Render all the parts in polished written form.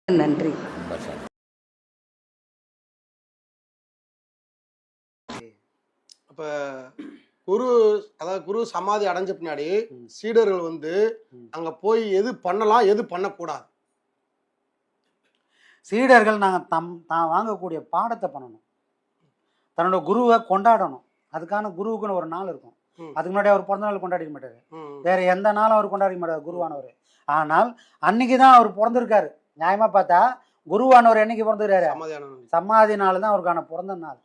நன்றி. அப்ப குரு அதாவது குரு சமாதி அடைஞ்ச பின்னாடி சீடர்கள் வந்து அங்க போய் எது பண்ணலாம் எது பண்ணக்கூடாது? சீடர்கள் நாங்கள் தான் வாங்கக்கூடிய பாடத்தை பண்ணணும், தன்னோட குருவை கொண்டாடணும். அதுக்கான குருவுக்குன்னு ஒரு நாள் இருக்கும். அதுக்கு முன்னாடி அவர் பிறந்த நாள் கொண்டாடிக்க மாட்டாரு, வேற எந்த நாளும் அவர் கொண்டாடிக்க மாட்டார் குருவானவர். ஆனால் அன்னைக்கு தான் அவர் பிறந்திருக்காரு. நியாயமா பார்த்தா குருவானவர் என்னைக்கு பிறந்திருக்காரு? சமாதி நாள் தான் அவருக்கான பிறந்த நாள்.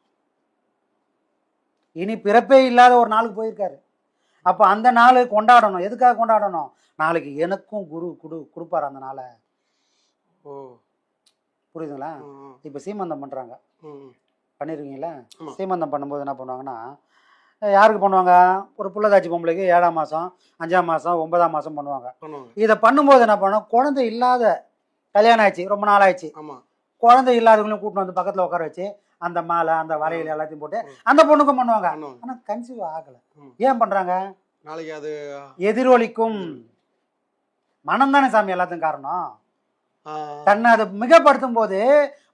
இனி பிறப்பே இல்லாத ஒரு நாளுக்கு போயிருக்காரு. அப்போ அந்த நாள் கொண்டாடணும். எதுக்காக கொண்டாடணும்? நாளைக்கு எனக்கும் குரு கொடுப்பாரு அந்த நாளை. புரியுதுங்களா? இப்போ சீமந்தம் பண்ணுறாங்க, பண்ணியிருக்கீங்களா? சீமந்தம் பண்ணும்போது என்ன பண்ணுவாங்கன்னா, யாருக்கு பண்ணுவாங்க? ஒரு புள்ளதாச்சி பொம்பளைக்கு 7ஆம் மாதம் 5ஆம் மாதம் 9ஆம் மாதம் பண்ணுவாங்க. இதை பண்ணும்போது என்ன பண்ணோம், குழந்தை இல்லாத, கல்யாணம் ஆயிடுச்சு ரொம்ப நாள் ஆயிடுச்சு, குழந்தை இல்லாதவங்களையும் கூட்டிட்டு வந்து பக்கத்தில் உட்கார வச்சு அந்த மாலை அந்த வலைகள் எல்லாத்தையும் போட்டு அந்த பொண்ணுக்கும் பண்ணுவாங்க. ஆனால் கன்சீவ் ஆகலை. ஏன் பண்ணுறாங்க? நாளைக்கு அது எதிரொலிக்கும். மனம் தானே சாமி எல்லாத்துக்கும் காரணம். தன்னை அதை மிகப்படுத்தும் போது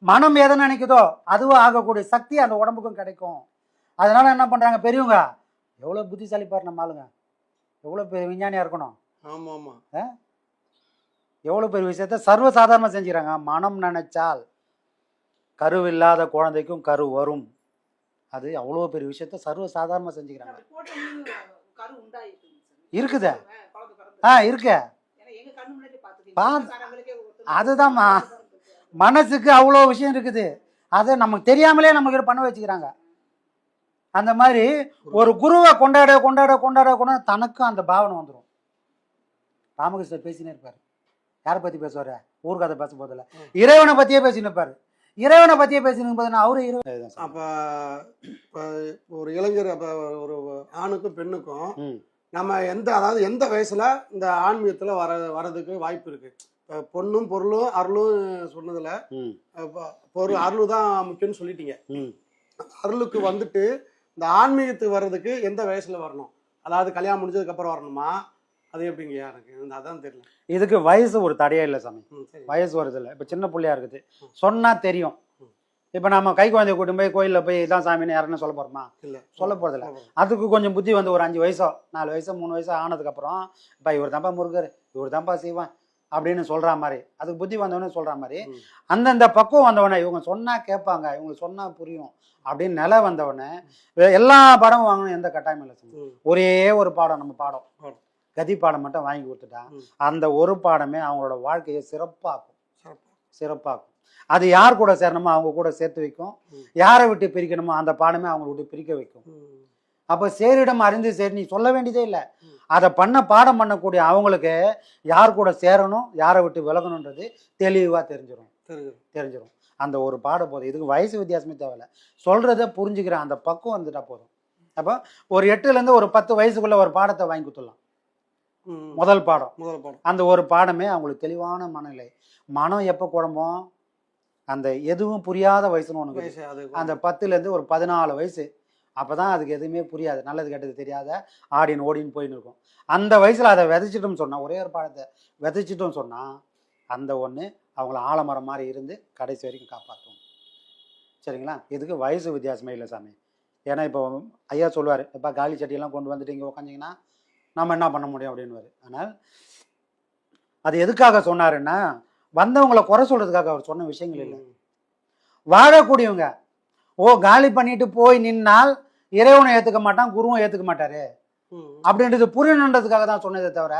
மனம் எதை நினைக்குதோ அதுவும் ஆகக்கூடிய சக்தி அந்த உடம்புக்கும் கிடைக்கும். அதனால என்ன பண்றாங்க பெரியவங்க? எவ்வளவு புத்திசாலி பாரு நம்ம ஆளுங்க, எவ்வளவு பெரிய விஞ்ஞானியா இருக்கணும். எவ்வளவு பெரிய விஷயத்த சர்வசாதாரணமா செஞ்சுக்கிறாங்க. மனம் நினைச்சால் கருவில்லாத குழந்தைக்கும் கரு வரும். அது அவ்வளோ பெரிய விஷயத்த சர்வசாதாரணமா செஞ்சுக்கிறாங்க. இருக்குதா? இருக்கு. அதுதான்மா, மனசுக்கு அவ்வளோ விஷயம் இருக்குது. அதை நமக்கு தெரியாமலே நமக்கு பண்ண வச்சுக்கிறாங்க. அந்த மாதிரி ஒரு குருவை கொண்டாட கொண்டாட கொண்டாட கொண்டாட தனக்கும் அந்த பாவனை வந்துடும். ராமகிருஷ்ணர் பேசினே இருப்பார். யாரை பற்றி பேசுவார்? ஊர்கதை பேச போதில்ல, இறைவனை பற்றியே பேசின்னு இருப்பார். இறைவனை பற்றியே பேசினு பார்த்தீங்கன்னா அவரு இறைவன். அப்போ ஒரு இளைஞர், அப்போ ஒரு ஆணுக்கும் பெண்ணுக்கும் நம்ம அதாவது எந்த வயசுல இந்த ஆன்மீகத்தில் வரதுக்கு வாய்ப்பு இருக்கு? பொண்ணும் பொருளும் அருளும் சொன்னதுல பொருள் அருள் தான் முக்கியம்னு சொல்லிட்டீங்க. அருளுக்கு வந்துட்டு இந்த ஆன்மீகத்துக்கு வர்றதுக்கு எந்த வயசுல வரணும்? அதாவது கல்யாணம் முடிஞ்சதுக்கு அப்புறம் வரணுமா? அது எப்படிங்க? எனக்கு அதான் தெரியல. இதுக்கு வயசு ஒரு தடையே இல்லை சாமி. வயசு வருது இல்லை. இப்போ சின்ன பிள்ளையா இருக்குது, சொன்னா தெரியும். இப்போ நம்ம கை குழந்தைய கூட்டும் போய் கோயிலில் போய் இதான் சாமின்னு யாருன்னு சொல்ல போகிறோமா? இல்லை, சொல்ல போகிறதில்ல. அதுக்கு கொஞ்சம் புத்தி வந்து ஒரு 5 வயசோ 4 வயசோ 3 வயசோ ஆனதுக்கப்புறம் இப்போ இவர் தான்ப்பா முருகர், இவர் தான்ப்பா செய்வான் அப்படின்னு சொல்கிற மாதிரி, அதுக்கு புத்தி வந்தவொடனே சொல்கிற மாதிரி அந்தந்த பக்குவம் வந்தவொடனே இவங்க சொன்னால் கேட்பாங்க, இவங்க சொன்னால் புரியும் அப்படின்னு நிலை வந்தவொடனே எல்லா பாடமும் வாங்கணும் எந்த கட்டாயமும் இல்லை சாமி. ஒரே ஒரு பாடம், நம்ம பாடம் கதி பாடம் மட்டும் வாங்கி கொடுத்துட்டா அந்த ஒரு பாடமே அவங்களோட வாழ்க்கையை சிறப்பாக்கும். அது யார் கூட சேரணுமோ அவங்க கூட சேர்த்து வைக்கும், யாரை விட்டு பிரிக்கணுமோ அந்த பாடமே அவங்களை விட்டு பிரிக்க வைக்கும். அப்போ சேரிடம் அறிந்து சரி, நீ சொல்ல வேண்டியதே இல்லை. அதை பாடம் பண்ணக்கூடிய அவங்களுக்கு யார் கூட சேரணும் யாரை விட்டு விலகணுன்றது தெளிவாக தெரிஞ்சிடும். அந்த ஒரு பாடம் போதும். இதுக்கு வயசு வித்தியாசமே தேவையில்லை, சொல்றத புரிஞ்சுக்கிற அந்த பக்குவம் வந்துட்டா போதும். அப்போ ஒரு 8லேருந்து ஒரு 10 வயசுக்குள்ள ஒரு பாடத்தை வாங்கி கொடுத்துடலாம். முதல் பாடம் அந்த ஒரு பாடமே அவங்களுக்கு தெளிவான மனநிலை. மனம் எப்போ குழம்பும்? அந்த எதுவும் புரியாத வயசுன்னு ஒன்று, அந்த 10லேருந்து ஒரு 14 வயசு. அப்போதான் அதுக்கு எதுவுமே புரியாது, நல்லது கெட்டது தெரியாத ஆடின்னு ஓடின்னு போயின்னு இருக்கும். அந்த வயசில் அதை விதைச்சிட்டோம்னு சொன்னால், ஒரே ஒரு பாடத்தை விதைச்சிட்டோம்னு சொன்னால் அந்த ஒன்று அவங்கள ஆலமரம் மாதிரி இருந்து கடைசி வரைக்கும் காப்பாற்றும். சரிங்களா? இதுக்கு வயசு வித்தியாசமே இல்லை சாமி. ஏன்னா இப்போ ஐயா சொல்லுவார், இப்போ காலி சட்டியெல்லாம் கொண்டு வந்துட்டு இங்கே உட்காந்திங்கன்னா நம்ம என்ன பண்ண முடியும் அப்படின்னுவார். ஆனால் அது எதுக்காக சொன்னாருன்னா, வந்தவங்களை குறை சொல்றதுக்காக அவர் சொன்ன விஷயங்கள் இல்லை. வாழக்கூடியவங்க காலி பண்ணிட்டு போய் நின்னால் இறைவனை ஏற்றுக்க மாட்டான், குருவும் ஏற்றுக்க மாட்டாரு அப்படின்றது புரியணுன்றதுக்காக தான் சொன்னதே தவிர,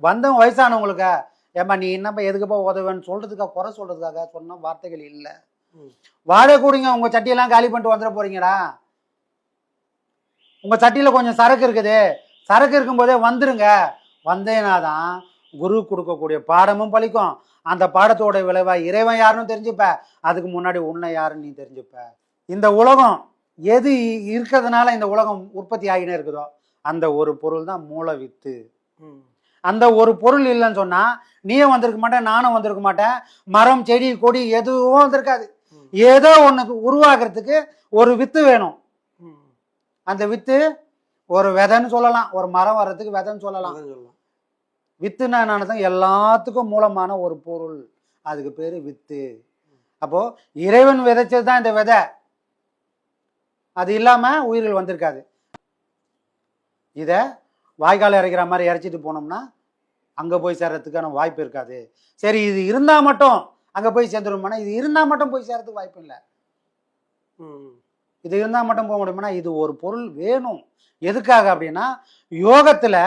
வந்தவங்க வயசானவங்களுக்கு ஏமா நீ என்னப்பா எதுக்குப்பா உதவுன்னு சொல்றதுக்காக, குறை சொல்றதுக்காக சொன்ன வார்த்தைகள் இல்லை. வாழக்கூடியவங்க உங்க சட்டியெல்லாம் காலி பண்ணிட்டு வந்துட போறீங்களா? உங்க சட்டியில கொஞ்சம் சரக்கு இருக்குது, சரக்கு இருக்கும்போதே வந்துருங்க. வந்தேனாதான் குரு கொடுக்கக்கூடிய பாடமும் பழிக்கும், அந்த பாடத்தோட விளைவா இறைவன் யாருன்னு தெரிஞ்சுப்ப, அதுக்கு முன்னாடி உன்னை யாருன்னு நீ தெரிஞ்சுப்ப. இந்த உலகம் எது இருக்கிறதுனால இந்த உலகம் உற்பத்தி ஆகினே இருக்குதோ அந்த ஒரு பொருள் தான் மூல வித்து. அந்த ஒரு பொருள் இல்லைன்னு சொன்னா நீயும் வந்திருக்க மாட்டேன், நானும் வந்திருக்க மாட்டேன், மரம் செடி கொடி எதுவும் வந்திருக்காது. ஏதோ ஒண்ணுக்கு உருவாக்குறதுக்கு ஒரு வித்து வேணும். அந்த வித்து ஒரு விதைன்னு சொல்லலாம், ஒரு மரம் வர்றதுக்கு விதைன்னு சொல்லலாம். வித்துனா என்னதான் எல்லாத்துக்கும் மூலமான ஒரு பொருள். அதுக்கு பேர் வித்து. அப்போ இறைவன் விதைச்சது தான் இந்த விதை, அது இல்லாம உயிர்கள் வந்திருக்காது. இதை வாய்க்கால் இறைக்கிற மாதிரி இறைச்சிட்டு போனோம்னா அங்கே போய் சேர்றதுக்கான வாய்ப்பு இருக்காது. சரி, இது இருந்தால் மட்டும் அங்கே போய் சேர்ந்துருமானா, இது இருந்தால் மட்டும் போய் சேர்றதுக்கு வாய்ப்பு இல்லை. இது இருந்தால் மட்டும் போக முடியுமானா, இது ஒரு பொருள் வேணும். எதுக்காக அப்படின்னா, யோகத்தில்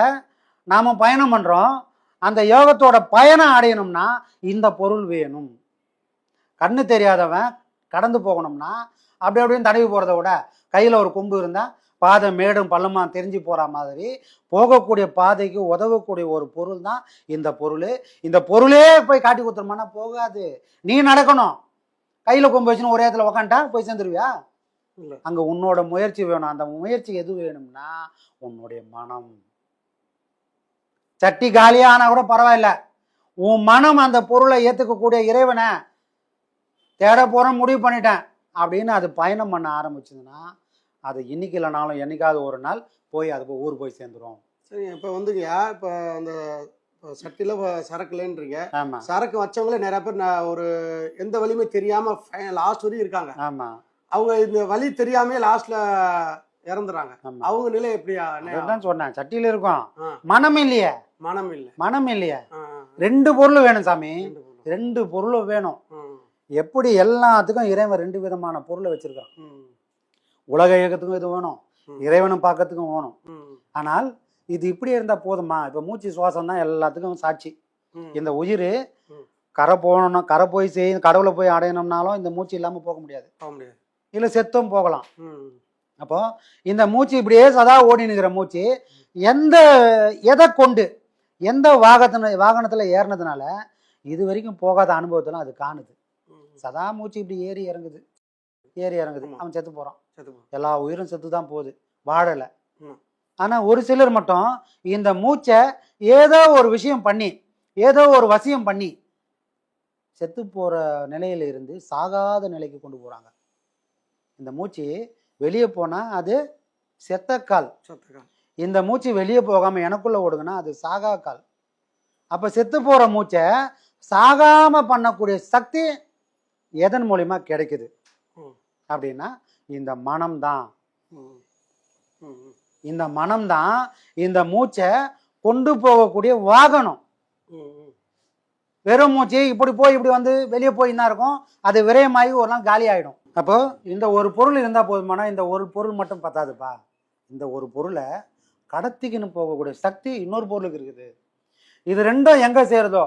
நாம் பயணம் பண்ணுறோம், அந்த யோகத்தோட பயணம் அடையணும்னா இந்த பொருள் வேணும். கண்ணு தெரியாதவன் கடந்து போகணும்னா அப்படி அப்படின்னு தடவி போகிறத விட கையில் ஒரு கொம்பு இருந்தால் பாதை மேடும் பள்ளமா தெரிஞ்சு போகிற மாதிரி போகக்கூடிய பாதைக்கு உதவக்கூடிய ஒரு பொருள் தான் இந்த பொருள். இந்த பொருளே போய் காட்டி கொடுத்துருமானா போகாது. நீ நடக்கணும், கையில் கொம்பு வச்சுன்னு ஒரே இடத்துல உக்காண்டா போய் சேர்ந்துருவியா? அங்கே உன்னோட முயற்சி வேணும். அந்த முயற்சி எது வேணும்னா உன்னுடைய மனம். சட்டி காலியாக ஆனால் கூட பரவாயில்ல, உன் மனம் அந்த பொருளை ஏற்றுக்கக்கூடிய இறைவனை தேட போகிறேன் முடிவு பண்ணிட்டேன் அப்படின்னு அது பயணம் பண்ண ஆரம்பிச்சதுன்னா அது இன்னைக்கு இல்லைனாலும் என்னைக்காவது ஒரு நாள் போய் அது ஊர் போய் சேர்ந்துடும். சரி, இப்போ வந்துங்கய்யா, இப்போ அந்த சட்டியில் சரக்குலன்றீங்க. ஆமாம், சரக்கு வச்சவங்களே நிறைய பேர் ஒரு எந்த வழியுமே தெரியாமல் லாஸ்ட் வரையும் இருக்காங்க. ஆமாம், அவங்க இந்த வழி தெரியாமே லாஸ்ட்ல இறந்துறாங்க. அவங்க நிலை எப்படியா? அதுதான் சொன்னேன், சட்டியில் இருக்கும், மனம் இல்லையே. மனம் இல்லை, மனம் இல்லையே. ரெண்டு பொருள் வேணும் சாமி, ரெண்டு பொருளும் வேணும். எப்படி எல்லாத்துக்கும் இறைவன் ரெண்டு விதமான பொருளை வச்சிருக்கான். உலக இயக்கத்துக்கும் இது வேணும், இறைவனும் பார்க்கறதுக்கும் வேணும். ஆனால் இது இப்படி இருந்தா போதுமா? இப்ப மூச்சு சுவாசம் தான் எல்லாத்துக்கும் சாட்சி. இந்த உயிர் கரை போகணும், கரை போய் கடவுளை போய் அடையணும்னாலும் இந்த மூச்சு இல்லாம போக முடியாது, இல்ல செத்தும் போகலாம். அப்போ இந்த மூச்சு இப்படியே சதா ஓடினுங்கிற மூச்சு எதை கொண்டு எந்த வாகனத்துல ஏறினதுனால இது வரைக்கும் போகாத அனுபவத்துல அது காணுது. சதா மூச்சு இப்படி ஏறி இறங்குது, அவன் செத்து போறான். எல்லா உயிரும் செத்து தான் போகுது, வாழலை. ஆனா ஒரு சிலர் மட்டும் இந்த மூச்சை ஏதோ ஒரு விஷயம் பண்ணி, ஏதோ ஒரு வசியம் பண்ணி செத்து போற நிலையில இருந்து சாகாத நிலைக்கு கொண்டு போறாங்க. இந்த மூச்சு வெளியே போனா அது செத்த கால். இந்த மூச்சு வெளியே போகாம எனக்குள்ள ஓடுங்கன்னா அது சாகா கால். அப்ப செத்து போற மூச்சை சாகாம பண்ணக்கூடிய சக்தி எதன் மூலியமா கிடைக்குது அப்படின்னா இந்த மனம்தான். இந்த மனம்தான் இந்த மூச்சை கொண்டு போகக்கூடிய வாகனம். வெறும் மூச்சு இப்படி போய் இப்படி வந்து வெளியே போய் என்ன இருக்கும், அது விரயமாகி ஒரு நாள் காலி ஆயிடும். அப்போ இந்த ஒரு பொருள் இருந்தா போதுமானா இந்த ஒரு பொருள் மட்டும் பத்தாதுப்பா. இந்த ஒரு பொருளை கடத்திக்கின்னு போகக்கூடிய சக்தி இன்னொரு பொருளுக்கு இருக்குது. இது ரெண்டும் எங்க சேருதோ,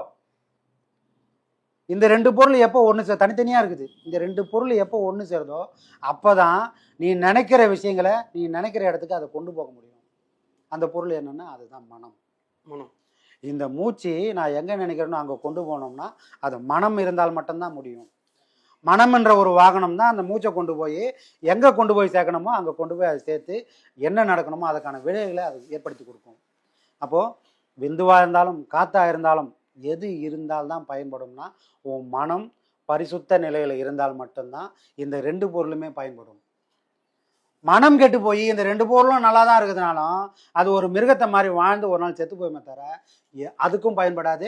இந்த ரெண்டு பொருள் எப்போ ஒன்று தனித்தனியா இருக்குது, இந்த ரெண்டு பொருள் எப்போ ஒன்று சேருதோ அப்போதான் நீ நினைக்கிற விஷயங்களை நீ நினைக்கிற இடத்துக்கு அதை கொண்டு போக முடியும். அந்த பொருள் என்னன்னா அதுதான் மனம். இந்த மூச்சு நான் எங்க நினைக்கிறேனோ அங்கே கொண்டு போனோம்னா அது மனம் இருந்தால் மட்டும்தான் முடியும். மனம் என்ற ஒரு வாகனம் தான் அந்த மூச்சை கொண்டு போய் எங்கே கொண்டு போய் சேர்க்கணுமோ அங்கே கொண்டு போய் அதை சேர்த்து என்ன நடக்கணுமோ அதுக்கான விளைவுகளை அது ஏற்படுத்தி கொடுக்கும். அப்போது விந்துவாக இருந்தாலும் காற்றாக இருந்தாலும் எது இருந்தால்தான் பயன்படும்னா உன் மனம் பரிசுத்த நிலையில் இருந்தால் மட்டும்தான் இந்த ரெண்டு பொருளுமே பயன்படும். மனம் கெட்டு போய் இந்த ரெண்டு பொருளும் நல்லா தான் இருக்குதுனாலும் அது ஒரு மிருகத்தை மாதிரி வாழ்ந்து ஒரு நாள் செத்து போயுமே தவிர அதுக்கும் பயன்படாது,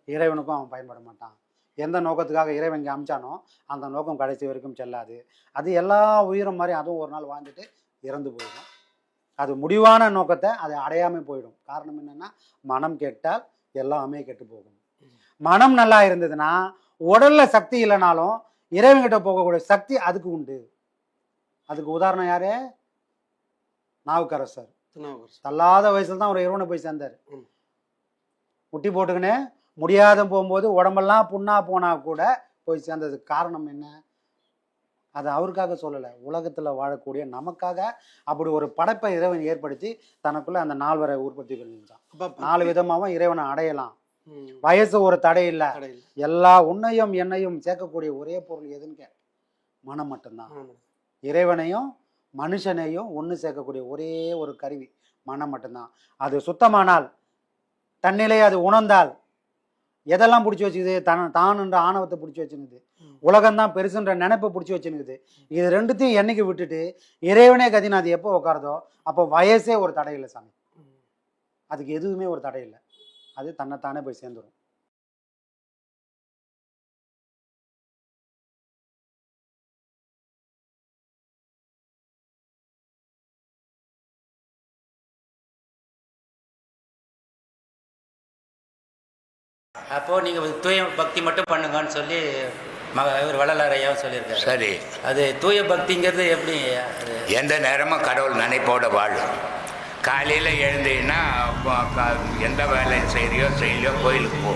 இறைவனுக்கும் அவன் பயன்பட மாட்டான். எந்த நோக்கத்துக்காக இறைவன் இங்கே அமிச்சானோ அந்த நோக்கம் கடைசி வரைக்கும் செல்லாது. அது எல்லா உயிரும் மாதிரி அதுவும் ஒரு நாள் வாழ்ந்துட்டு இறந்து போயிடும். அது முடிவான நோக்கத்தை அதை அடையாமல் போயிடும். காரணம் என்னன்னா மனம் கெட்டால் எல்லாமே கெட்டு போகும். மனம் நல்லா இருந்ததுன்னா உடல்ல சக்தி இல்லைனாலும் இறைவன்கிட்ட போகக்கூடிய சக்தி அதுக்கு உண்டு. அதுக்கு உதாரணம் யாரு? நாவுக்கரசர். தள்ளாத வயசுல தான் ஒரு இறைவனை போய் சேர்ந்தார். முட்டி போட்டுக்கின்னு முடியாத போகும்போது உடம்பெல்லாம் புண்ணா போனா கூட போய் சேர்ந்ததுக்கு காரணம் என்ன? அது அவருக்காக சொல்லலை, உலகத்தில் வாழக்கூடிய நமக்காக அப்படி ஒரு படைப்பை இறைவன் ஏற்படுத்தி தனக்குள்ள அந்த நால்வரை உற்பத்தி பண்ணிருந்தான். 4 விதமாகவும் இறைவனை அடையலாம். வயசு ஒரு தடை இல்லை. எல்லா உன்னையும் என்னையும் சேர்க்கக்கூடிய ஒரே பொருள் எதுன்னு மனம் மட்டும்தான். இறைவனையும் மனுஷனையும் ஒன்று சேர்க்கக்கூடிய ஒரே ஒரு கருவி மனம் மட்டும்தான். அது சுத்தமானால், தன்னிலையை அது உணர்ந்தால், எதெல்லாம் பிடிச்சி வச்சுக்குது, தானுன்ற ஆணவத்தை பிடிச்சி வச்சுனுக்குது, உலகம்தான் பெருசுன்ற நினைப்பை பிடிச்சி வச்சுனுக்குது, இது ரெண்டுத்தையும் என்னைக்கு விட்டுட்டு இறைவனே கதின்னு அது எப்போ உட்காருதோ அப்போ வயசே ஒரு தடை இல்லை சாமி. அதுக்கு எதுவுமே ஒரு தடை இல்லை. அது தன்னைத்தானே போய் சேர்ந்துடும். அப்போது நீங்கள் தூய பக்தி மட்டும் பண்ணுங்கன்னு சொல்லி இவர் வள்ளலார் ஐயாவும் சொல்லியிருக்காரு. சரி, அது தூய பக்திங்கிறது எப்படி? அது எந்த நேரமும் கடவுள் நினைப்போட வாழும். காலையில் எழுந்தீங்கன்னா எந்த வேலை செய்யலையோ கோயிலுக்கு போ.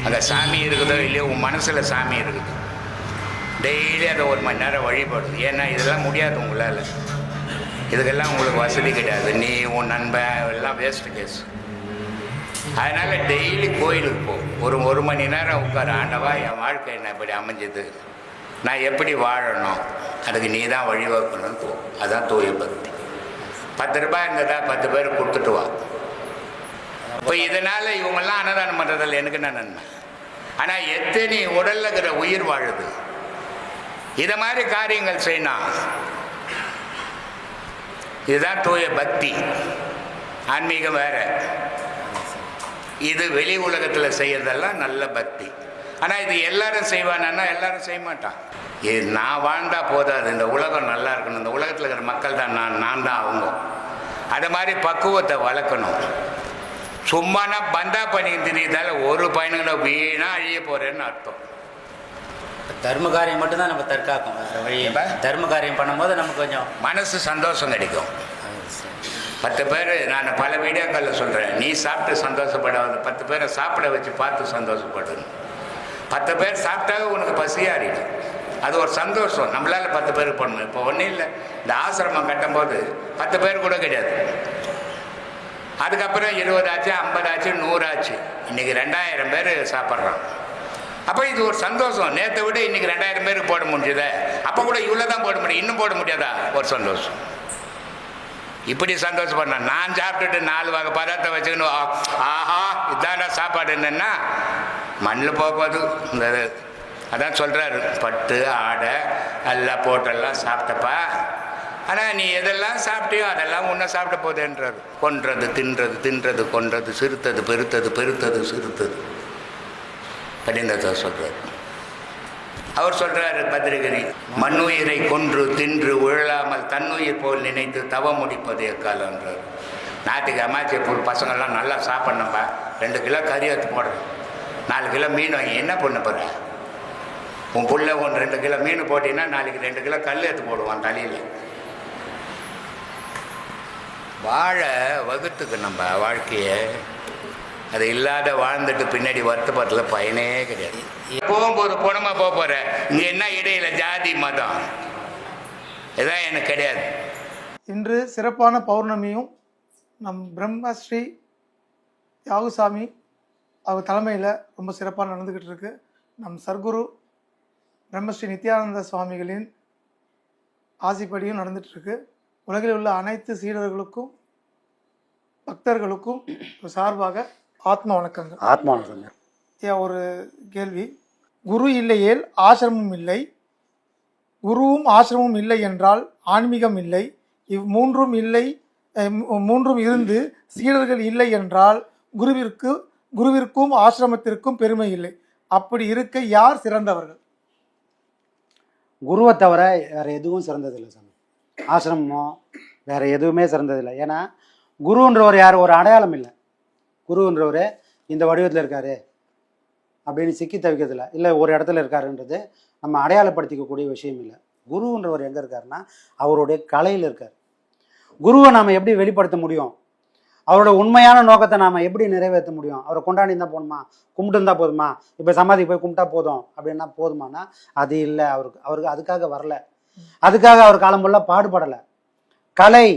அங்கே சாமி இருக்குதோ இல்லையோ, உன் மனசில் சாமி இருக்குது. டெய்லி அதை 1 மணி நேரம் வழிபடுது. ஏன்னா இதெல்லாம் முடியாது உங்களால். இதுக்கெல்லாம் உங்களுக்கு வசதி கிடையாது. நீ உன் நண்பன் எல்லாம் வேஸ்ட்டு கேஸ். அதனால் டெய்லி கோயிலுக்கு போ. ஒரு மணி நேரம் உட்கார. ஆண்டவா, என் வாழ்க்கை என்ன இப்படி அமைஞ்சது, நான் எப்படி வாழணும், அதுக்கு நீ தான் வழிவகுக்கணும்னு போ. அதுதான் தூய பக்தி. 10 ரூபாய் இருந்ததா 10 பேர் கொடுத்துட்டு வா. இப்போ இதனால் இவங்கெல்லாம் அன்னதானம் பண்ணுறதில்ல, எனக்கு என்ன நன்மை? ஆனால் எத்தனை உடலில் இருக்கிற உயிர் வாழுது. இதை மாதிரி காரியங்கள் செய்யணும். இதுதான் தூய பக்தி. ஆன்மீகம் வேற, இது வெளி உலகத்தில் செய்யறதெல்லாம் நல்ல பக்தி. ஆனால் இது எல்லாரும் செய்வானா? எல்லாரும் செய்ய மாட்டான். இது நான் வாழ்ந்தா போதாது, இந்த உலகம் நல்லா இருக்கணும், இந்த உலகத்தில் இருக்கிற மக்கள் தான் நான் தான் அவங்க. அது மாதிரி பக்குவத்தை வளர்க்கணும். சும்மானா பந்தா பண்ணிக்கு தெரியுதால ஒரு பயணங்களை வீணாக அழிய போகிறேன்னு அர்த்தம். தர்ம காரியம் மட்டும்தான் நம்ம தற்காக்கும். வேறு வழி. தர்ம காரியம் பண்ணும்போது நமக்கு கொஞ்சம் மனசு சந்தோஷம் கிடைக்கும். 10 பேர், நான் பல வீடியோக்களில் சொல்கிறேன், நீ சாப்பிட்டு சந்தோஷப்படாது, 10 பேரை சாப்பிட வச்சு பார்த்து சந்தோஷப்படணும். 10 பேர் சாப்பிட்டாவே உனக்கு பசியாறிடும். அது ஒரு சந்தோஷம். நம்மளால் 10 பேருக்கு பண்ணணும். இப்போ ஒன்றும் இல்லை, இந்த ஆசிரமம் கட்டும்போது 10 பேர் கூட கிடையாது. அதுக்கப்புறம் 20 ஆச்சு, 50 ஆச்சு, 100 ஆச்சு. இன்றைக்கி 2000 பேர் சாப்பிட்றான். அப்போ இது ஒரு சந்தோஷம். நேற்றை விட இன்றைக்கி 2000 பேருக்கு போட முடியுத. அப்போ கூட இவ்வளோ தான் போட முடியும், இன்னும் போட முடியாதா? ஒரு சந்தோஷம். இப்படி சந்தோஷம் பண்ண. நான் சாப்பிட்டுட்டு 4 வகை பதார்த்தம் வச்சுக்கணும், ஆஹா இதாண்டா சாப்பாடு, என்னன்னா மண்ணில் போகுது. இந்த அதான் சொல்கிறாரு, பட்டு ஆடை எல்லாம் போட்டெல்லாம் சாப்பிட்டப்பா, ஆனால் நீ எதெல்லாம் சாப்பிட்டியோ அதெல்லாம் உன்னை சாப்பிட்ட போதேன்றாரு. கொன்றது தின்றது, தின்றது கொன்றது, சிறுத்தது பெருத்தது, பெருத்தது சிறுத்தது அப்படின்னு சொல்கிறார். அவர் சொல்கிறாரு பத்திரிகரி, மண்ணுயிரை கொன்று தின்று உழலாமல் தன்னுயிர் போல் நினைத்து தவ முடிப்பது எக்காலன்றார். நாட்டுக்கு அமாச்சி பசங்கள்லாம் நல்லா சாப்பிட்ணும்பா, 2 கிலோ கறி எடுத்து போடுறேன், 4 கிலோ மீன் வாங்கி என்ன பண்ண போகிற? உன் புள்ள 2 கிலோ மீன் போட்டிங்கன்னா நாளைக்கு 2 கிலோ கல் எடுத்து போடுவான் தலையில். வாழ வகுத்துக்கு நம்ம வாழ்க்கையை, அது இல்லாத வாழ்ந்துட்டு பின்னாடி வருத்தப்படல பயனே கிடையாது. போகும்போது பணமாக போக போகிற, இங்கே என்ன இடையில ஜாதி மதம் இதான் எனக்கு கிடையாது. இன்று சிறப்பான பௌர்ணமியும் நம் பிரம்மஸ்ரீ யாகுசாமி அவர் தலைமையில் ரொம்ப சிறப்பாக நடந்துக்கிட்டு இருக்கு. நம் சர்க்குரு பிரம்மஸ்ரீ நித்யானந்த சுவாமிகளின் ஆசிப்படியும் நடந்துகிட்ருக்கு. உலகில் உள்ள அனைத்து சீடர்களுக்கும் பக்தர்களுக்கும் சார்பாக ஆத்ம வணக்கங்கள். ஆத்மா வணக்கங்கள். ஒரு கேள்வி, குரு இல்லையேல் ஆசிரமம் இல்லை, குருவும் ஆசிரமமும் இல்லை என்றால் ஆன்மீகம் இல்லை, மூன்றும் இருந்து சீடர்கள் இல்லை என்றால் குருவிற்கும் ஆசிரமத்திற்கும் பெருமை இல்லை. அப்படி இருக்க யார் சிறந்தவர்கள்? குருவை தவிர வேறு எதுவும் சிறந்ததில்லை சாமி. ஆசிரமமோ வேறு எதுவுமே சிறந்ததில்லை. ஏன்னா குருன்றவர் யார்? ஒரு அடையாளம் இல்லை. குருன்றவர் இந்த வடிவத்தில் இருக்கார் அப்படின்னு சிக்கி தவிக்கிறதில்ல, இல்லை ஒரு இடத்துல இருக்காருன்றது நம்ம அடையாளப்படுத்திக்கக்கூடிய விஷயம் இல்லை. குருன்றவர் எங்கே இருக்காருன்னா அவருடைய கலையில் இருக்கார். குருவை நாம் எப்படி வெளிப்படுத்த முடியும்? அவரோட உண்மையான நோக்கத்தை நாம் எப்படி நிறைவேற்ற முடியும்? அவரை கொண்டாடி இருந்தால் போதுமா? கும்பிட்டு இருந்தால் போதுமா? இப்போ சமாதிக்கு போய் கும்பிட்டா போதும் அப்படின்னா போதுமானா அது இல்லை. அவருக்கு அதுக்காக வரல, அதுக்காக அவர் காலம் ஃபுல்லாக பாடுபடலை. கலை,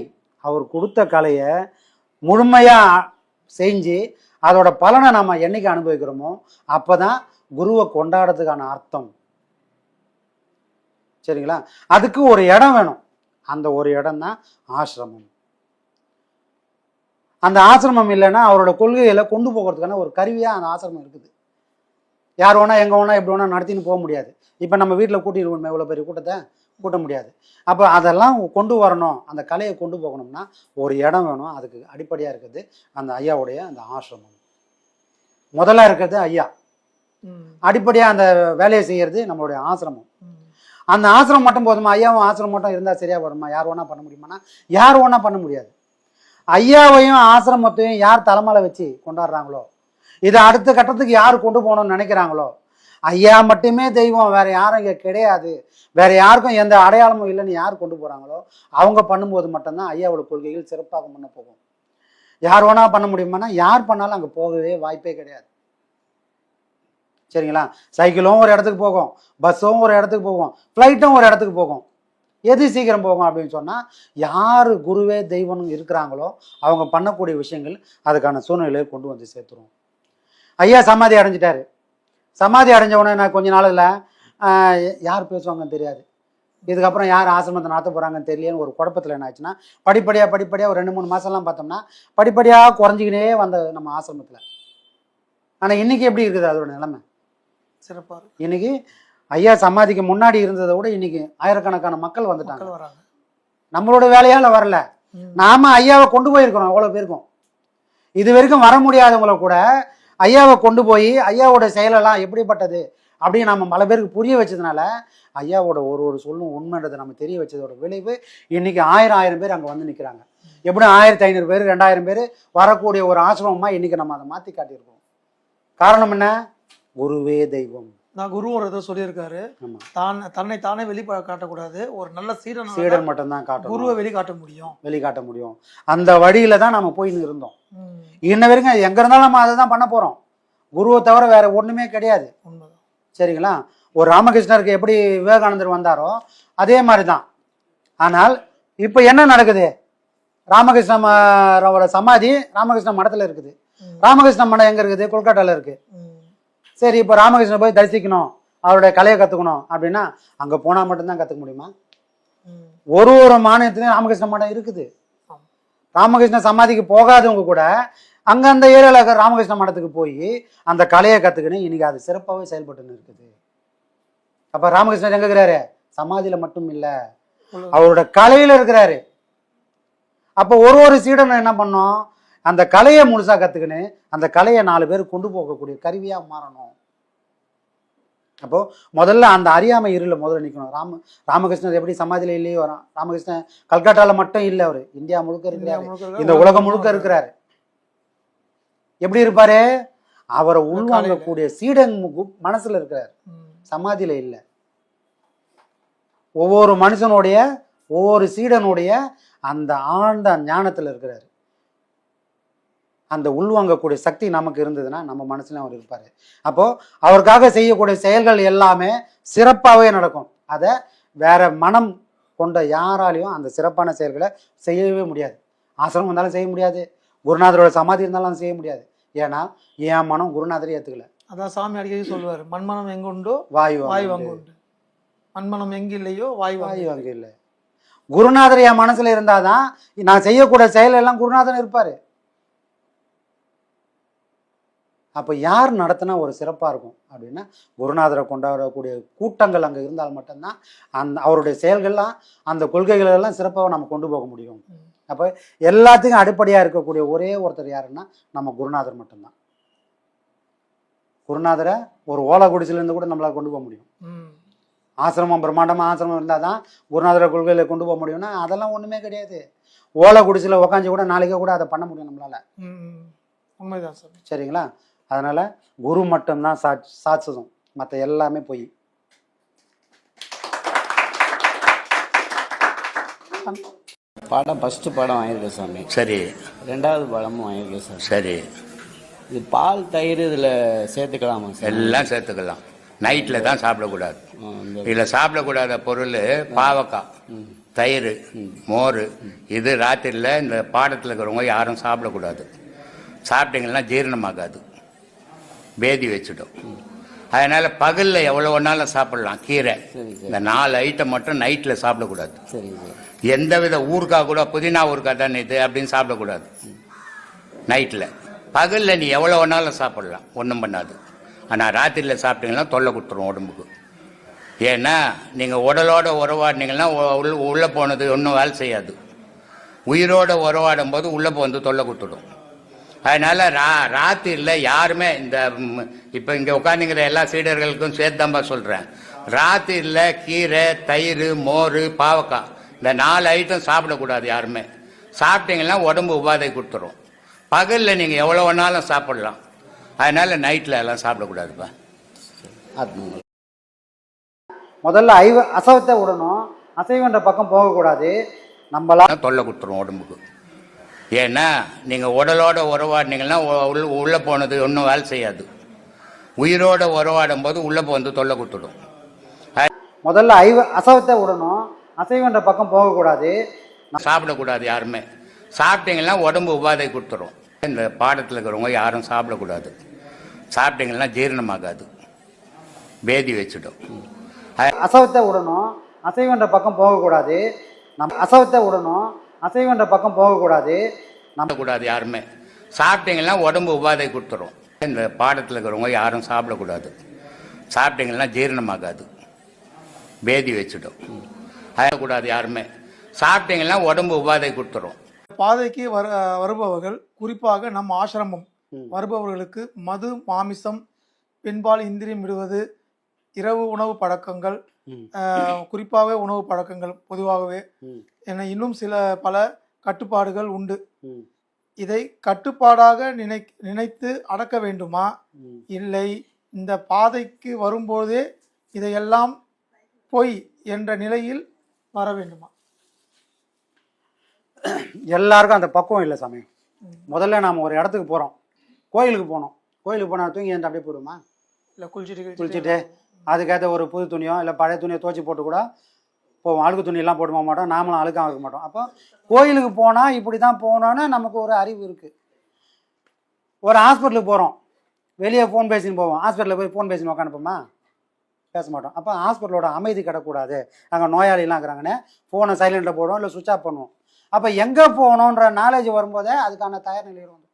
அவர் கொடுத்த கலையை முழுமையாக செஞ்சு அதோட பலனை நாம் என்னைக்கு அனுபவிக்கிறோமோ அப்போ தான் குருவை கொண்டாடுறதுக்கான அர்த்தம். சரிங்களா? அதுக்கு ஒரு இடம் வேணும். அந்த ஒரு இடம் தான் ஆசிரமம். அந்த ஆசிரமம் இல்லைன்னா அவரோட கொள்கைகளை கொண்டு போகிறதுக்கான ஒரு கருவியாக அந்த ஆசிரமம் இருக்குது. யார் வேணா எங்கே வேணா எப்படி வேணா நடத்தின்னு போக முடியாது. இப்போ நம்ம வீட்டில் கூட்டிடுவோம், இவ்வளோ பெரிய கூட்டத்தை கூட்ட முடியாது. அப்போ அதெல்லாம் கொண்டு வரணும், அந்த கலையை கொண்டு போகணும்னா ஒரு இடம் வேணும். அதுக்கு அடிப்படையாக இருக்குது அந்த ஐயாவுடைய அந்த ஆசிரமம். முதல்ல இருக்கிறது ஐயா, அடிப்படையாக அந்த வேலையை செய்கிறது நம்மளுடைய ஆசிரமம். அந்த ஆசிரமம் மட்டும் போதுமா? ஐயாவும் ஆசிரமம் மட்டும் இருந்தால் சரியாக வருமா? யார் வேணா பண்ண முடியுமானா யார் வேணா பண்ண முடியாது. ஐயாவையும் ஆசிரமத்தையும் யார் தலைமையில வச்சு கொண்டாடுறாங்களோ, இதை அடுத்த கட்டத்துக்கு யார் கொண்டு போகணும்னு நினைக்கிறாங்களோ, ஐயா மட்டுமே தெய்வம், வேற யாரும் இங்கே கிடையாது, வேற யாருக்கும் எந்த அடையாளமும் இல்லைன்னு யார் கொண்டு போகிறாங்களோ அவங்க பண்ணும்போது மட்டும்தான் ஐயாவோட கொள்கைகள் சிறப்பாக முன்ன போகும். யார் வேணா பண்ண முடியுமானா யார் பண்ணாலும் அங்கே போகவே வாய்ப்பே கிடையாது. சரிங்களா? சைக்கிளும் ஒரு இடத்துக்கு போகும், பஸ்ஸும் ஒரு இடத்துக்கு போகும், ஃப்ளைட்டும் ஒரு இடத்துக்கு போகும். எது சீக்கிரம் போகும் அப்படின்னு சொன்னால் யார் குருவே தெய்வம்னு இருக்கிறாங்களோ அவங்க பண்ணக்கூடிய விஷயங்கள் அதுக்கான சூழ்நிலையை கொண்டு வந்து சேர்த்துரும். ஐயா சமாதி அடைஞ்சிட்டாரு. சமாதி அடைஞ்ச உடனே நான் கொஞ்ச நாளில் யார் பேசுவாங்கன்னு தெரியாது, இதுக்கப்புறம் யார் ஆசிரமத்தை நடத்த போகிறாங்கன்னு தெரியலன்னு ஒரு குழப்பத்தில் என்ன ஆச்சுன்னா படிப்படியாக ஒரு 2-3 மாதம்லாம் பார்த்தோம்னா படிப்படியாக குறைஞ்சிக்கினே வந்த நம்ம ஆசிரமத்தில். ஆனால் இன்றைக்கி எப்படி இருக்குது அதோட நிலைமை? சிறப்பாக இன்னைக்கு ஐயா சமாதிக்கு முன்னாடி இருந்ததை விட இன்னைக்கு ஆயிரக்கணக்கான மக்கள் வந்துட்டாங்க. வராங்க. நம்மளோட வேலையால வரல, நாம ஐயாவை கொண்டு போயிருக்கிறோம். அவ்வளவு பேருக்கும் இது வரைக்கும் வர முடியாதவங்கள கூட ஐயாவை கொண்டு போய் ஐயாவோட செயலெல்லாம் எப்படிப்பட்டது அப்படின்னு நம்ம பல பேருக்கு புரிய வச்சதுனால ஐயாவோட ஒரு சொல்லும் உண்மைன்றதை நம்ம தெரிய வச்சதோட விளைவு இன்னைக்கு 1000 பேர் அங்கே வந்து நிற்கிறாங்க. எப்படி 1500 பேர் 2000 பேர் வரக்கூடிய ஒரு ஆசிரமமா இன்னைக்கு நம்ம அதை மாற்றி காட்டியிருக்கோம். காரணம் என்ன? குருவே தெய்வம். நான் குரு ஒரு இதை சொல்லியிருக்காரு, தன்னை தானே காட்டக்கூடாது, ஒரு நல்ல சீடன் மட்டும்தான் காட்டும், குருவை வெளிக்காட்ட முடியும். அந்த வழியில தான் நம்ம போயின்னு இருந்தோம். இன்ன வரைக்கும் எங்க இருந்தாலும் நம்ம அதை தான் பண்ண போறோம். குருவை தவிர வேற ஒண்ணுமே கிடையாது. சரிங்களா? ஒரு ராமகிருஷ்ணருக்கு எப்படி விவேகானந்தர் வந்தாரோ அதே மாதிரி தான். ஆனால் இப்ப என்ன நடக்குது? ராமகிருஷ்ணரோட சமாதி ராமகிருஷ்ண மடத்துல இருக்குது. ராமகிருஷ்ண மடம் எங்க இருக்குது? கொல்கட்டால இருக்கு. சரி, இப்போ ராமகிருஷ்ணன் போய் தரிசிக்கணும், அவருடைய கலையை கற்றுக்கணும் அப்படின்னா அங்கே போனால் மட்டும்தான் கற்றுக்க முடியுமா? ஒரு மாநிலத்திலையும் ராமகிருஷ்ண மடம் இருக்குது. ராமகிருஷ்ண சமாதிக்கு போகாதவங்க கூட அங்கே அந்த ஏரியாவில் இருக்கிற ராமகிருஷ்ண மடத்துக்கு போய் அந்த கலையை கற்றுக்கணும். இன்னைக்கு அது சிறப்பாகவே செயல்பட்டுன்னு இருக்குது. அப்போ ராமகிருஷ்ணர் எங்கே இருக்கிறாரு? சமாதியில் மட்டும் இல்லை, அவரோட கலையில் இருக்கிறாரு. அப்போ ஒரு சீடனை என்ன பண்ணோம்? அந்த கலையை முழுசா கத்துக்கின்னு அந்த கலையை 4 பேர் கொண்டு போகக்கூடிய கருவியா மாறணும். அப்போ முதல்ல அந்த அறியாமை இருள முதல்ல நிற்கணும். ராமகிருஷ்ணர் எப்படி சமாதியில இல்லையே வரும்? ராமகிருஷ்ணன் கல்கட்டால மட்டும் இல்லை, அவரு இந்தியா முழுக்க இருக்கிறாரு, இந்த உலகம் முழுக்க இருக்கிறாரு. எப்படி இருப்பாரு? அவரை உள்வாங்கக்கூடிய சீடன் மனசுல இருக்கிறார், சமாதியில இல்லை. ஒவ்வொரு மனுஷனுடைய ஒவ்வொரு சீடனுடைய அந்த ஆழ்ந்த ஞானத்துல இருக்கிறாரு. அந்த உள்வாங்கக்கூடிய சக்தி நமக்கு இருந்ததுன்னா நம்ம மனசுல அவர் இருப்பாரு. அப்போ அவருக்காக செய்யக்கூடிய செயல்கள் எல்லாமே சிறப்பாகவே நடக்கும். அதை வேற மனம் கொண்ட யாராலையும் அந்த சிறப்பான செயல்களை செய்யவே முடியாது. ஆசிரமம் இருந்தாலும் செய்ய முடியாது, குருநாதரோட சமாதி இருந்தாலும் செய்ய முடியாது. ஏன்னா என் மனம் குருநாதரை ஏத்துக்கல. அதான் சாமி அடிக்கடி சொல்லுவாரு, மண்மனம் எங்குண்டோ வாயு அங்குண்டு, மண்மனம் எங்கு இல்லையோ வாயு அங்கு இல்லை. குருநாதர் என் மனசுல இருந்தாதான் நான் செய்யக்கூடிய செயல் எல்லாம் குருநாதன் இருப்பாரு. அப்போ யார் நடத்தினா ஒரு சிறப்பாக இருக்கும் அப்படின்னா குருநாதரை கொண்டாடக்கூடிய கூட்டங்கள் அங்கே இருந்தால் மட்டும்தான் அவருடைய செயல்கள்லாம் அந்த கொள்கைகள் எல்லாம் சிறப்பாக நம்ம கொண்டு போக முடியும். அப்போ எல்லாத்துக்கும் அடிப்படையாக இருக்கக்கூடிய ஒரே ஒருத்தர் யாருன்னா நம்ம குருநாதர் மட்டும்தான். குருநாதரை ஒரு ஓலை குடிசிலேருந்து கூட நம்மளால் கொண்டு போக முடியும். ஆசிரமம் பிரம்மாண்டமாக ஆசிரமம் இருந்தால் தான் குருநாதரை கொள்கைகளை கொண்டு போக முடியும்னா அதெல்லாம் ஒன்றுமே கிடையாது. ஓலை குடிசில் உக்காஞ்சி கூட நாளைக்கே கூட அதை பண்ண முடியும் நம்மளால. உண்மைதான் சார். சரிங்களா? அதனால குரு மட்டும்தான் சாட்சதம், மற்ற எல்லாமே போய். ஃபர்ஸ்ட் படம் வாங்கியிருக்கேன் சாமி. சரி. 2வது படமும் வாங்கியிருக்கேன் சார். சரி. இது பால் தயிர் இதில் சேர்த்துக்கலாமா சார்? எல்லாம் சேர்த்துக்கலாம். நைட்டில் தான் சாப்பிடக்கூடாது. இதில் சாப்பிடக்கூடாத பொருள் பாவக்காய், தயிர், மோர். இது ராத்திரியில் இந்த பாடத்தில் இருக்கிறவங்க யாரும் சாப்பிடக்கூடாது. சாப்பிட்டீங்கன்னா ஜீரணமாகாது, பேதி வச்சுடும். அதனால் பகலில் எவ்வளோ ஒன்றாலும் சாப்பிடலாம். கீரை இந்த 4 ஐட்டம் மட்டும் நைட்டில் சாப்பிடக்கூடாது. எந்த வித ஊறுகாய் கூட புதினா ஊறுகாய் தான் இது அப்படின்னு சாப்பிடக்கூடாது நைட்டில். பகலில் நீ எவ்வளோ ஒன்றாலும் சாப்பிடலாம், ஒன்றும் பண்ணாது. ஆனால் ராத்திரியில் சாப்பிட்டீங்கன்னா தொல்லை கொடுத்துரும் உடம்புக்கு. ஏன்னா நீங்கள் உடலோட உறவாடினீங்கன்னா உள்ளே போனது ஒன்றும் வேலை செய்யாது. உயிரோடு உறவாடும் போது உள்ளே வந்து தொல்லை கொடுத்துடும். அதனால் ராத்திரியில் யாருமே இந்த இப்போ இங்கே உட்காந்துங்கிற எல்லா சீடர்களுக்கும் சேர்த்தாம்பா சொல்கிறேன், ராத்திரியில் கீரை, தயிர், மோர், பாவக்காய் இந்த 4 ஐட்டம் சாப்பிடக்கூடாது யாருமே. சாப்பிட்டீங்கன்னா உடம்பு உபாதை கொடுத்துரும். பகலில் நீங்கள் எவ்வளோ வேணாலும் சாப்பிடலாம். அதனால் நைட்டில் எல்லாம் சாப்பிடக்கூடாதுப்பா. அது முதல்ல அசைவத்தை விடணும், அசைவன்ற பக்கம் போகக்கூடாது. நம்மளா தொல்லை கொடுத்துரும் உடம்புக்கு. ஏன்னா நீங்கள் உடலோட உறவாடினீங்கன்னா உள்ளே போனது ஒன்றும் வேலை செய்யாது. உயிரோட உறவாடும் போது உள்ளே வந்து தொல்லை கொடுத்துடும். முதல்ல அசைவத்தை விடணும், அசைவன்ற பக்கம் போகக்கூடாது. சாப்பிடக்கூடாது யாருமே. சாப்பிட்டீங்கன்னா உடம்பு உபாதை கொடுத்துரும். இந்த பாடத்தில் இருக்கிறவங்க யாரும் சாப்பிடக்கூடாது. சாப்பிட்டீங்கன்னா ஜீரணமாகாது, பேதி வச்சுடும். அசைவத்தை விடணும், அசைவன்ற பக்கம் போகக்கூடாது. அசைவத்தை விடணும், அசைவன்ற பக்கம் போகக்கூடாது. கூடாது யாருமே. சாப்பிட்டீங்கன்னா உடம்பு உபாதை கொடுத்துரும். இந்த பாடத்தில் இருக்கிறவங்க யாரும் சாப்பிடக்கூடாது. சாப்பிட்டீங்கன்னா ஜீரணமாகாது, பேதி வச்சுடும். கூடாது யாருமே. சாப்பிட்டீங்கன்னா உடம்பு உபாதை கொடுத்துரும். பாதைக்கு வருபவர்கள், குறிப்பாக நம் ஆசிரமம் வருபவர்களுக்கு மது, மாமிசம், பெண்பால் இந்திரியம் விடுவது, இரவு உணவு பழக்கங்கள், குறிப்பாகவே உணவு பழக்கங்கள் பொதுவாகவே என இன்னும் பல கட்டுப்பாடுகள் உண்டு. இதை கட்டுப்பாடாக நினைத்து அடக்க வேண்டுமா, இல்லை இந்த பாதைக்கு வரும்போதே இதையெல்லாம் பொய் என்ற நிலையில் வர வேண்டுமா? எல்லாருக்கும் அந்த பக்குவம் இல்லை சாமி. முதல்ல நாம் ஒரு இடத்துக்கு போகிறோம், கோயிலுக்கு போனோம். கோயிலுக்கு போனால் தூங்கி வந்து அப்படியே போயிடுமா? இல்லை குளிச்சுட்டு அதுக்கேற்ற ஒரு புது துணியோ இல்லை பழைய துணியோ துவச்சி போட்டு கூட போவோம். அழுக்கு துணியெல்லாம் போட்டு போக மாட்டோம், நாமளும் அழுக்காக வைக்க மாட்டோம். அப்போ கோயிலுக்கு போனால் இப்படி தான் போகணுன்னு நமக்கு ஒரு அறிவு இருக்குது. ஒரு ஹாஸ்பிட்டலுக்கு போகிறோம், வெளியே ஃபோன் பேசின்னு போவோம். ஹாஸ்பிட்டலில் போய் ஃபோன் பேசின்னு உட்காந்துப்போமா? பேச மாட்டோம். அப்போ ஹாஸ்பிட்டலோட அமைதி கிடக்கூடாது. அங்கே நோயாளிலாம் இருக்கிறாங்கன்னு ஃபோனை சைலண்டில் போடுவோம், இல்லை சுவிட்ச் ஆஃப் பண்ணுவோம். அப்போ எங்கே போகணுன்ற நாலேஜ் வரும்போதே அதுக்கான தயார் நிலையில் வந்து.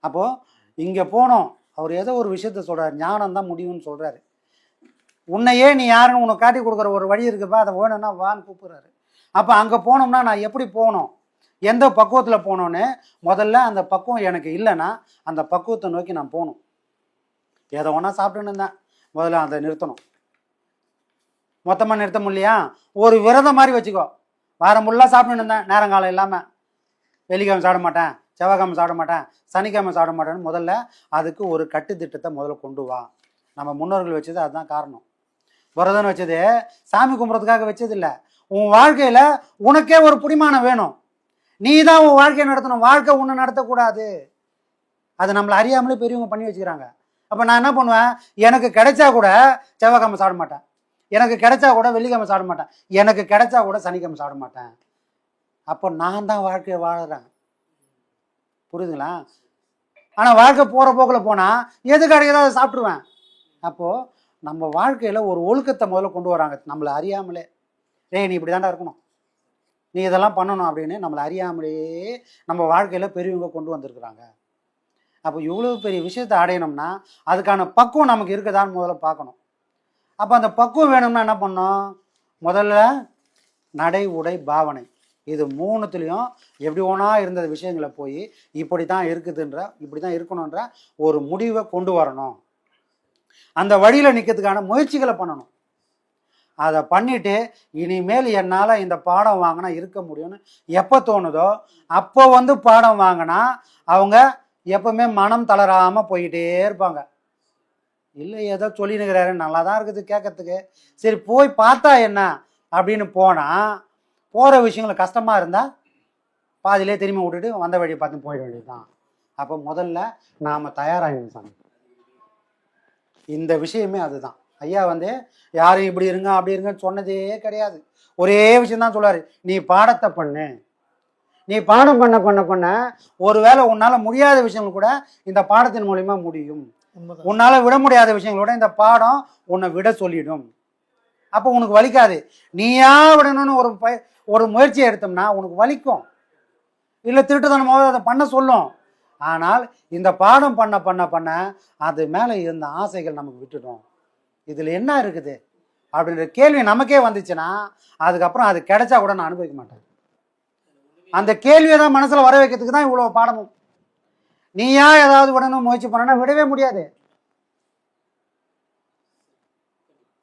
அப்போது இங்கே போனோம், அவர் ஏதோ ஒரு விஷயத்த சொல்கிறார், ஞானம் தான் முடியும்னு சொல்கிறாரு. உன்னையே நீ யாருன்னு உனக்கு காட்டி கொடுக்குற ஒரு வழி இருக்குப்பா, அதை வேணும்னா வான்னு கூப்பிட்றாரு. அப்போ அங்கே போனோம்னா நான் எப்படி போகணும், எந்த பக்குவத்தில் போகணுன்னு முதல்ல அந்த பக்குவம் எனக்கு இல்லைன்னா அந்த பக்குவத்தை நோக்கி நான் போகணும். எதை ஒன்றா சாப்பிட்டுன்னு இருந்தேன், முதல்ல அதை நிறுத்தணும். மொத்தமாக நிறுத்த முடியலையா, ஒரு விரதம் மாதிரி வச்சுக்கோ. வாரம் ஃபுல்லாக சாப்பிட்டுன்னு இருந்தேன், நேரங்காலம் இல்லாமல், வெள்ளிக்கிழமை சாப்பிட மாட்டேன், செவ்வாய்க்கிழமை சாப்பிட மாட்டேன், சனிக்கிழமை சாப்பிட மாட்டேன்னு முதல்ல அதுக்கு ஒரு கட்டுத்திட்டத்தை முதல்ல கொண்டு வா. நம்ம முன்னோர்கள் வச்சது அதுதான் காரணம். விரதம் வச்சது சாமி கும்பிட்றதுக்காக வச்சது இல்லை. உன் வாழ்க்கையில் உனக்கே ஒரு புடிமானம் வேணும், நீ தான் உன் வாழ்க்கையை நடத்தணும். வாழ்க்கை உன்னை நடத்தக்கூடாது. அது நம்மளை அறியாமலே பெரியவங்க பண்ணி வச்சுக்கிறாங்க. அப்போ நான் என்ன பண்ணுவேன், எனக்கு கிடைச்சா கூட செவ்வாய்க்கிழமை சாப்பிட மாட்டேன், எனக்கு கிடைச்சா கூட வெள்ளிக்கிழமை சாப்பிட மாட்டேன், எனக்கு கிடைச்சா கூட சனிக்கிழமை சாப்பிட மாட்டேன். அப்போ நான் தான் வாழ்க்கையை வாழறேன். புரியுதுங்களா? ஆனால் வாழ்க்கை போகிற போக்கில் போனால் எது கிடைக்குதோ அதை சாப்பிட்ருவேன். அப்போது நம்ம வாழ்க்கையில் ஒரு ஒழுக்கத்தை முதல்ல கொண்டு வராங்க, நம்மளை அறியாமலே. நீ இப்படி தாண்டா இருக்கணும், நீ இதெல்லாம் பண்ணணும் அப்படின்னு நம்மளை அறியாமலேயே நம்ம வாழ்க்கையில் பெரியவங்க கொண்டு வந்திருக்கிறாங்க. அப்போ இவ்வளோ பெரிய விஷயத்தை அடையணும்னா அதுக்கான பக்குவம் நமக்கு இருக்குதான்னு முதல்ல பார்க்கணும். அப்போ அந்த பக்குவம் வேணும்னா என்ன பண்ணணும், முதல்ல நடை, உடை, பாவனை, இது மூணுத்துலேயும் எப்படி ஒன்றா இருந்த விஷயங்களை போய் இப்படி தான் இருக்குதுன்ற, இப்படி தான் இருக்கணுன்ற ஒரு முடிவை கொண்டு வரணும். அந்த வழியில் நிற்கிறதுக்கான முயற்சிகளை பண்ணணும். அதை பண்ணிவிட்டு இனிமேல் என்னால் இந்த பாடம் வாங்கினா இருக்க முடியும்னு எப்போ தோணுதோ அப்போ வந்து பாடம் வாங்கினா அவங்க எப்பவுமே மனம் தளராமல் போய்கிட்டே இருப்பாங்க. இல்லை ஏதோ சொல்லினுக்கிறாரு, நல்லா தான் இருக்குது கேட்கறதுக்கு, சரி போய் பார்த்தா என்ன அப்படின்னு போனால், போகிற விஷயங்கள் கஷ்டமாக இருந்தால் பாதியிலே திரும்பி விட்டுட்டு வந்த வழியை பார்த்து போயிட வேண்டியது தான். அப்போ முதல்ல நாம் தயாராகிடும் சாமி. இந்த விஷயமே அதுதான். ஐயா வந்து யாரும் இப்படி இருங்க அப்படி இருங்கன்னு சொன்னதே கிடையாது. ஒரே விஷயந்தான் சொல்லுவார், நீ பாடத்தை பண்ணு. நீ பாடம் பண்ண பண்ண பண்ண ஒருவேளை உன்னால் முடியாத விஷயங்கள் கூட இந்த பாடத்தின் மூலிமா முடியும். உன்னால் விட முடியாத விஷயங்களோட இந்த பாடம் உன்னை விட சொல்லிடும். அப்போ உனக்கு வலிக்காது. நீயா விடணும்னு ஒரு முயற்சியை எடுத்தோம்னா உனக்கு வலிக்கும், இல்லை திருட்டுத்தனமாக அதை பண்ண சொல்லும். ஆனால் இந்த பாடம் பண்ண பண்ண பண்ண அது மேலே இருந்த ஆசைகள் நமக்கு விட்டுடும். இதில் என்ன இருக்குது அப்படின்ற கேள்வி நமக்கே வந்துச்சுன்னா அதுக்கப்புறம் அது கிடைச்சா கூட நான் அனுபவிக்க மாட்டேன். அந்த கேள்வியை தான் மனசில் வர வைக்கிறதுக்கு தான் இவ்வளோ பாடமும். நீயா ஏதாவது விடணும் முயற்சி பண்ணனா விடவே முடியாது.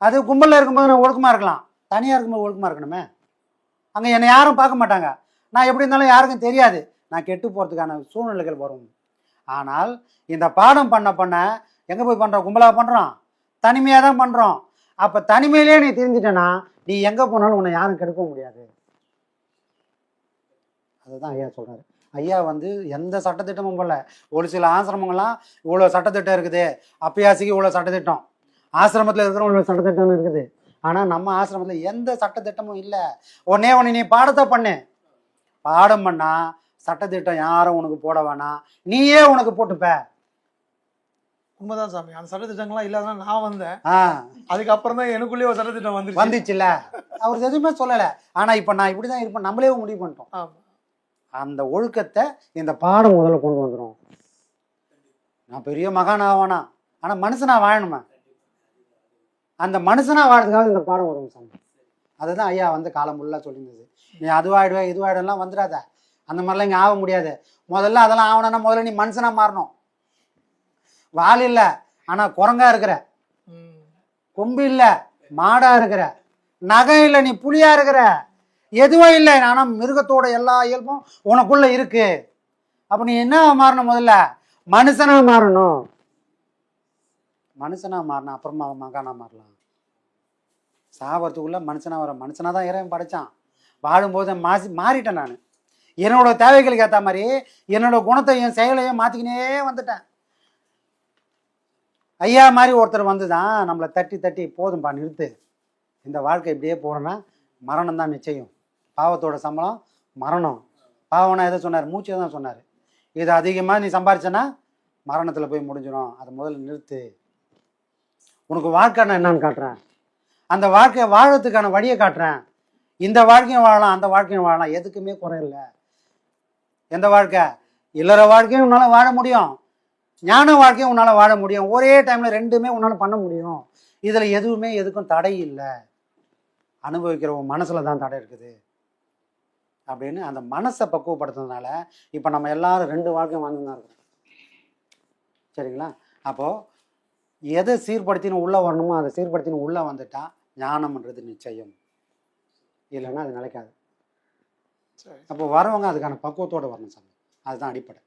அது கும்பலில் இருக்கும்போது நான் ஒழுக்கமாக இருக்கலாம், தனியாக இருக்கும்போது ஒழுக்கமாக இருக்கணுமே. அங்கே என்னை யாரும் பார்க்க மாட்டாங்க, நான் எப்படி இருந்தாலும் யாருக்கும் தெரியாது, நான் கெட்டு போகிறதுக்கான சூழ்நிலைகள் வரும். ஆனால் இந்த பாடம் பண்ண எங்கே போய் பண்ணுறோம்? கும்பலாக பண்ணுறோம், தனிமையாக தான் பண்ணுறோம். அப்போ தனிமையிலே நீ தெரிஞ்சிட்டனா நீ எங்கே போனாலும் உன்னை யாரும் கெடுக்க முடியாது. அதுதான் ஐயா சொல்கிறாரு. ஐயா வந்து எந்த சட்டத்திட்டமும் போடல. ஒரு சில ஆசிரமங்கள்லாம் இவ்வளோ சட்டத்திட்டம் இருக்குது, அப்பியாசிக்கு இவ்வளோ சட்டத்திட்டம், ஆசிரமத்தில் இருக்கிறவங்க சட்டத்திட்டம்னு இருக்குது. ஆனால் நம்ம ஆசிரமத்தில் எந்த சட்டத்திட்டமும் இல்லை. ஒன்னே ஒன்று, நீ பாடத்தை பண்ணு. பாடம் பண்ணா சட்டத்திட்டம் யாரும் உனக்கு போட வேணாம், நீயே உனக்கு போட்டுப்ப. உண்மைதான் சாமி. அந்த சட்டத்திட்டங்கள்லாம் இல்லாதான் நான் வந்தேன். அதுக்கப்புறம் தான் எனக்குள்ளேயே ஒரு சட்டத்திட்டம் வந்துச்சுல்ல. அவர் எதுவுமே சொல்லலை. ஆனால் இப்போ நான் இப்படி தான் இருப்பேன், நம்மளே முடிவு பண்ணிட்டோம். ஆமாம். அந்த ஒழுக்கத்தை இந்த பாடம் முதல்ல கொண்டு வந்துடும். நான் பெரிய மகான் ஆவானா, ஆனால் மனுஷனா வாழணுமா? அந்த மனுஷனா வாழறதுக்காக இந்த பாடம் வரும் சாமி. அதுதான் ஐயா வந்து காலம் ஃபுல்லாக சொல்லியிருந்தது. நீ அதுவாயிடுவே இதுவாயிடும்லாம் வந்துடாத, அந்த மாதிரிலாம் இங்கே ஆக முடியாது. முதல்ல அதெல்லாம் ஆகணும்னா முதல்ல நீ மனுஷனா மாறணும். வால் இல்லை ஆனால் குரங்கா இருக்கிற, கொம்பு இல்லை மாடா இருக்கிற, நகை இல்லை நீ புலியா இருக்கிற, எதுவும் இல்லை ஆனால் மிருகத்தோட எல்லா இயல்பும் உனக்குள்ள இருக்கு. அப்போ நீ என்ன மாறணும்? முதல்ல மனுஷனா மாறணும். மனுஷனா மாறினா அப்புறமா மகானா மாறலாம். சாவறதுக்குள்ள மனுஷனா வர, மனுஷனா தான் இறைவன் படைச்சான். வாழும்போது மாறிட்டேன் நான். என்னோட தேவைகளுக்கு ஏற்ற மாதிரி என்னோட குணத்தையும் செயலையும் மாற்றிக்கினே வந்துட்டேன். ஐயா மாதிரி ஒருத்தர் வந்து தான் நம்மளை தட்டி தட்டி போதும்பா நிறுத்து, இந்த வாழ்க்கை இப்படியே போனோன்னா மரணம் தான் நிச்சயம், பாவத்தோட சம்பளம் மரணம். பாவம்னா எதை சொன்னார்? மூச்சை தான் சொன்னார். இது அதிகமாக நீ சம்பாரிச்சனா மரணத்தில் போய் முடிஞ்சிடும், அதை முதல்ல நிறுத்து. உனக்கு வாழ்க்கை நான் என்னன்னு காட்டுறேன், அந்த வாழ்க்கையை வாழறதுக்கான வழியை காட்டுறேன். இந்த வாழ்க்கையும் வாழலாம், அந்த வாழ்க்கையும் வாழலாம், எதுக்குமே குறையில்லை. எந்த வாழ்க்கை? இல்லற வாழ்க்கையும் உன்னால் வாழ முடியும், ஞான வாழ்க்கையும் உன்னால் வாழ முடியும். ஒரே டைமில் ரெண்டுமே உன்னால் பண்ண முடியும். இதில் எதுவுமே எதுக்கும் தடை இல்லை. அனுபவிக்கிற உன் மனசில் தான் தடை இருக்குது அப்படின்னு அந்த மனசை பக்குவப்படுத்துறதுனால இப்போ நம்ம எல்லாரும் ரெண்டு வாழ்க்கையும் வாழ்ந்து தான் இருக்கிறோம். சரிங்களா? அப்போது எதை சீர்படுத்தின்னு உள்ளே வரணுமோ அதை சீர்படுத்தின்னு உள்ளே வந்துட்டா ஞானம்ன்றது நிச்சயம், இல்லைன்னா அது நிலைக்காது. அப்போ வரவங்க அதுக்கான பக்குவத்தோடு வரணும் சாமி. அதுதான் அடிப்படை.